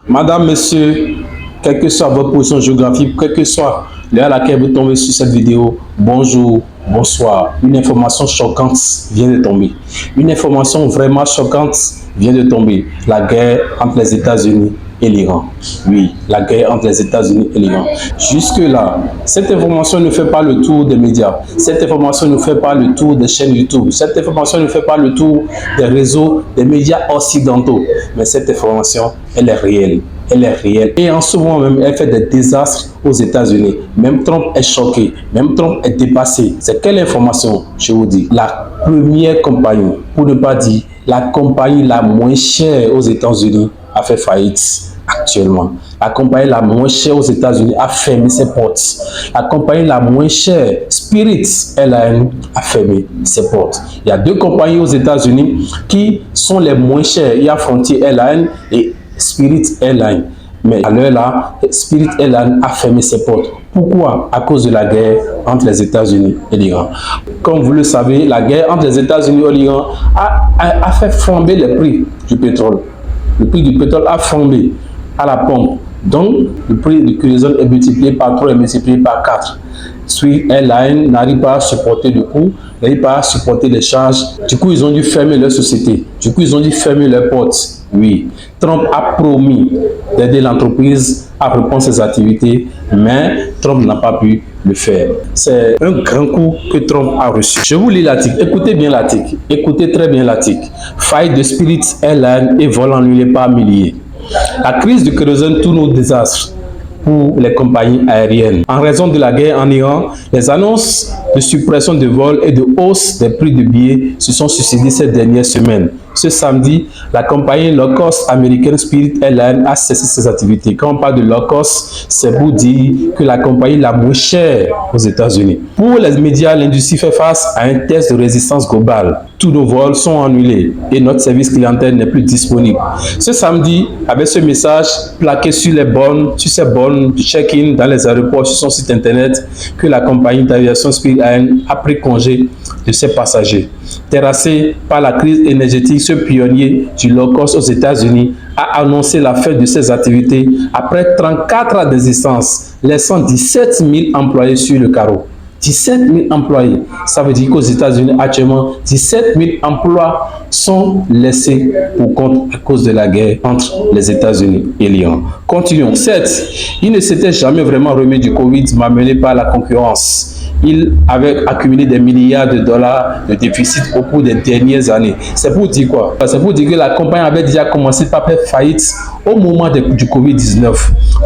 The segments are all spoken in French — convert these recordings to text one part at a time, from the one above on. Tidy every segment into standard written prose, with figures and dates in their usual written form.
Madame, monsieur, quelle que soit votre position géographique, quelle que soit l'heure à laquelle vous tombez sur cette vidéo, bonjour, bonsoir. Une information choquante vient de tomber. Une information vraiment choquante vient de tomber. La guerre entre les États-Unis et l'Iran. Oui, la guerre entre les États-Unis et l'Iran. Jusque-là, cette information ne fait pas le tour des médias. Cette information ne fait pas le tour des chaînes YouTube. Cette information ne fait pas le tour des réseaux, des médias occidentaux. Mais cette information, elle est réelle. Elle est réelle. Et en ce moment même, elle fait des désastres aux États-Unis. Même Trump est choqué. Même Trump est dépassé. C'est quelle information, je vous dis? La première compagnie, pour ne pas dire la compagnie la moins chère aux États-Unis, a fait faillite actuellement. La compagnie la moins chère aux États-Unis a fermé ses portes. La compagnie la moins chère, Spirit Airlines, a fermé ses portes. Il y a deux compagnies aux États-Unis qui sont les moins chères. Il y a Frontier Airlines et Spirit Airlines. Mais à l'heure là, Spirit Airlines a fermé ses portes. Pourquoi? À cause de la guerre entre les États-Unis et l'Iran. Comme vous le savez, la guerre entre les États-Unis et l'Iran a fait flamber les prix du pétrole. Le prix du pétrole a flambé à la pompe. Donc, le prix du kérosène est multiplié par 3 et multiplié par 4. Spirit Airlines n'arrive pas à supporter le coût, n'arrive pas à supporter les charges. Du coup, ils ont dû fermer leur société. Du coup, ils ont dû fermer leurs portes. Oui, Trump a promis d'aider l'entreprise à reprendre ses activités, mais Trump n'a pas pu le faire. C'est un grand coup que Trump a reçu. Je vous lis l'article. Écoutez bien l'article. Écoutez très bien l'article. Faillite de Spirit Airlines et vol annulé par milliers. La crise du kérosène tourne au désastre pour les compagnies aériennes. En raison de la guerre en Iran, les annonces de suppression de vols et de hausse des prix de billets se sont succédées ces dernières semaines. Ce samedi, la compagnie low-cost américaine Spirit Airlines a cessé ses activités. Quand on parle de low-cost, c'est pour dire que la compagnie la moins chère aux États-Unis. Pour les médias, l'industrie fait face à un test de résistance globale. Tous nos vols sont annulés et notre service clientèle n'est plus disponible. Ce samedi, avec ce message plaqué sur ces bornes de check-in dans les aéroports sur son site internet, que la compagnie d'aviation Spirit Airlines a pris congé de ses passagers. Terrassé par la crise énergétique, ce pionnier du low-cost aux États-Unis a annoncé la fin de ses activités après 34 ans d'existence, laissant 17 000 employés sur le carreau. 17 000 employés. Ça veut dire qu'aux États-Unis, actuellement, 17 000 emplois sont laissés pour compte à cause de la guerre entre les États-Unis et l'Iran. Continuons. Certes, il ne s'était jamais vraiment remis du Covid, malmené par la concurrence. Il avait accumulé des milliards de dollars de déficit au cours des dernières années. C'est pour dire quoi? C'est pour dire que la compagnie avait déjà commencé par faire faillite au moment du Covid-19.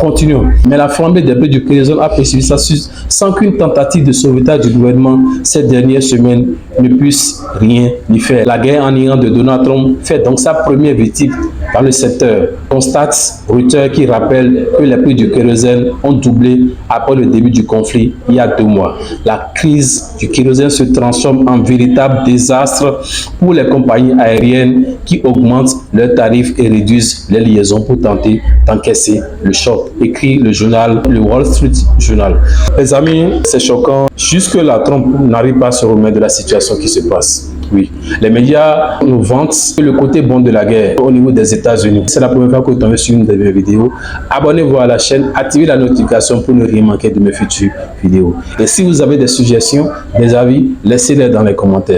Continuons. Mais la flambée des prix du kérosène a poursuivi sa suite sans qu'une tentative de sauvetage du gouvernement ces dernières semaines ne puisse rien y faire. La guerre en Iran de Donald Trump fait donc sa première victime dans le secteur. Constate Reuters qui rappelle que les prix du kérosène ont doublé après le début du conflit il y a 2 mois. La crise du kérosène se transforme en véritable désastre pour les compagnies aériennes qui augmentent leurs tarifs et réduisent les liaisons pour tenter d'encaisser le choc, écrit le journal, le Wall Street Journal. Les amis, c'est choquant. Jusque-là, Trump n'arrive pas à se remettre de la situation qui se passe. Oui, les médias nous vantent le côté bon de la guerre au niveau des États-Unis. C'est la première fois que vous tombez sur une de mes vidéos. Abonnez-vous à la chaîne, activez la notification pour ne rien manquer de mes futures vidéos. Et si vous avez des suggestions, des avis, laissez-les dans les commentaires.